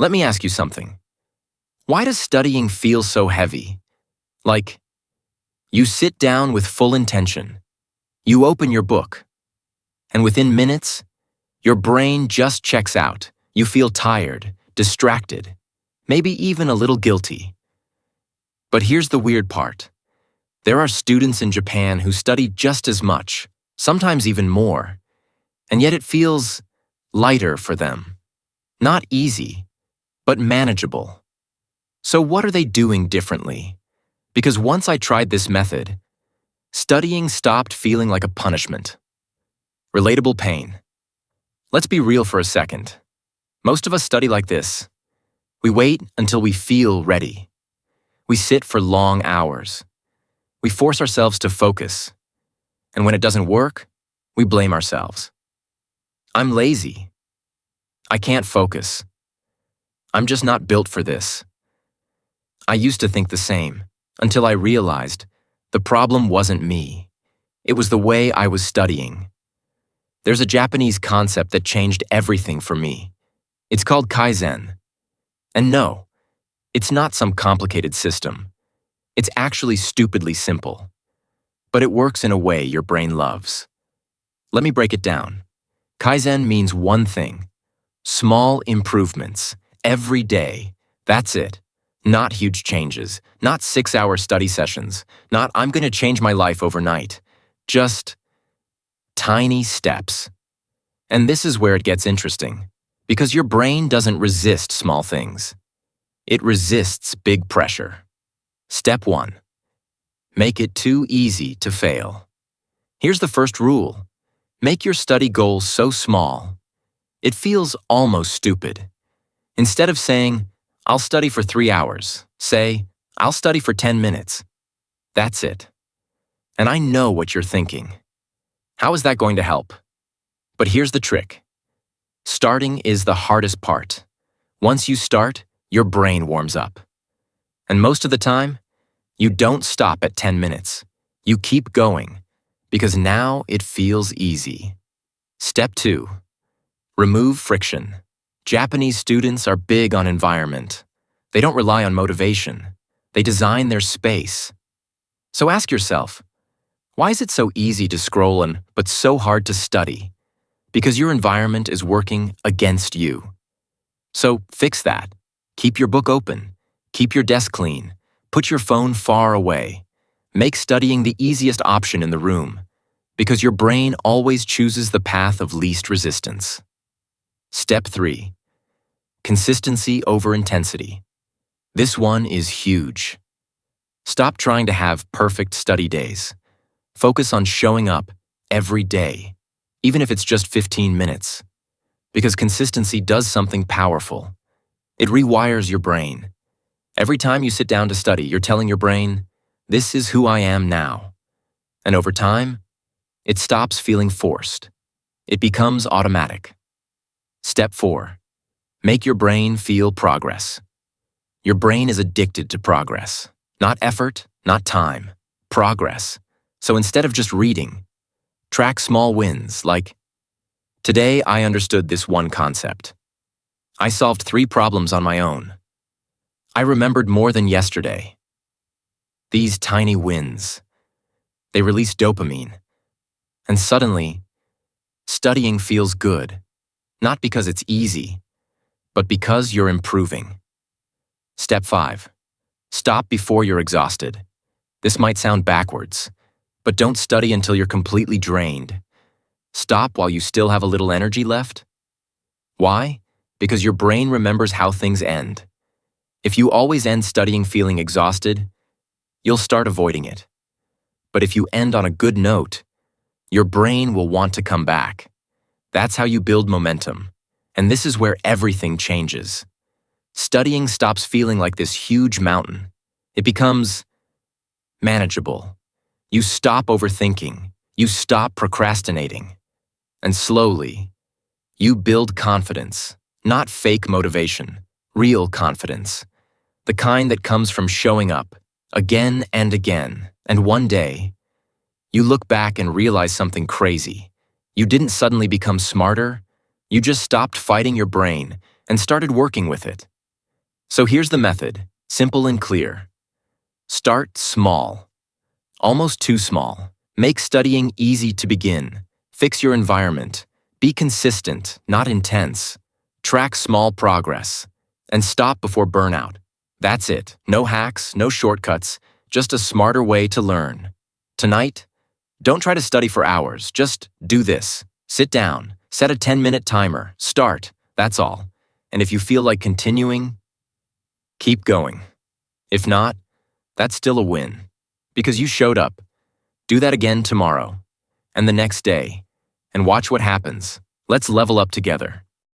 Let me ask you something. Why does studying feel so heavy? Like, you sit down with full intention, you open your book, and within minutes, your brain just checks out. You feel tired, distracted, maybe even a little guilty. But here's the weird part. There are students in Japan who study just as much, sometimes even more, and yet it feels lighter for them. Not easy, but manageable. So what are they doing differently? Because once I tried this method, studying stopped feeling like a punishment. Relatable pain. Let's be real for a second. Most of us study like this. We wait until we feel ready. We sit for long hours. We force ourselves to focus. And when it doesn't work, we blame ourselves. I'm lazy. I can't focus. I'm just not built for this. I used to think the same, until I realized the problem wasn't me. It was the way I was studying. There's a Japanese concept that changed everything for me. It's called Kaizen. And no, it's not some complicated system. It's actually stupidly simple. But it works in a way your brain loves. Let me break it down. Kaizen means one thing: small improvements, every day. That's it. Not huge changes, not 6-hour study sessions, not I'm going to change my life overnight. Just tiny steps. And this is where it gets interesting, because your brain doesn't resist small things. It resists big pressure. Step 1. Make it too easy to fail. Here's the first rule. Make your study goals so small, it feels almost stupid. Instead of saying, I'll study for 3 hours, say, I'll study for 10 minutes. That's it. And I know what you're thinking. How is that going to help? But here's the trick. Starting is the hardest part. Once you start, your brain warms up. And most of the time, you don't stop at 10 minutes. You keep going, because now it feels easy. Step 2. Remove friction. Japanese students are big on environment. They don't rely on motivation. They design their space. So ask yourself, why is it so easy to scroll but so hard to study? Because your environment is working against you. So fix that. Keep your book open. Keep your desk clean. Put your phone far away. Make studying the easiest option in the room, because your brain always chooses the path of least resistance. Step 3. Consistency over intensity. This one is huge. Stop trying to have perfect study days. Focus on showing up every day, even if it's just 15 minutes. Because consistency does something powerful. It rewires your brain. Every time you sit down to study, you're telling your brain, this is who I am now. And over time, it stops feeling forced. It becomes automatic. Step 4. Make your brain feel progress. Your brain is addicted to progress. Not effort, not time. Progress. So instead of just reading, track small wins like, today I understood this one concept. I solved 3 problems on my own. I remembered more than yesterday. These tiny wins, they release dopamine. And suddenly, studying feels good. Not because it's easy, but because you're improving. Step 5. Stop before you're exhausted. This might sound backwards, but don't study until you're completely drained. Stop while you still have a little energy left. Why? Because your brain remembers how things end. If you always end studying feeling exhausted, you'll start avoiding it. But if you end on a good note, your brain will want to come back. That's how you build momentum. And this is where everything changes. Studying stops feeling like this huge mountain. It becomes manageable. You stop overthinking. You stop procrastinating. And slowly, you build confidence, not fake motivation, real confidence. The kind that comes from showing up again and again. And one day, you look back and realize something crazy. You didn't suddenly become smarter. You just stopped fighting your brain and started working with it. So here's the method, simple and clear. Start small. Almost too small. Make studying easy to begin. Fix your environment. Be consistent, not intense. Track small progress. And stop before burnout. That's it. No hacks, no shortcuts, just a smarter way to learn. Tonight, don't try to study for hours. Just do this. Sit down. Set a 10-minute timer. Start. That's all. And if you feel like continuing, keep going. If not, that's still a win. Because you showed up. Do that again tomorrow. And the next day. And watch what happens. Let's level up together.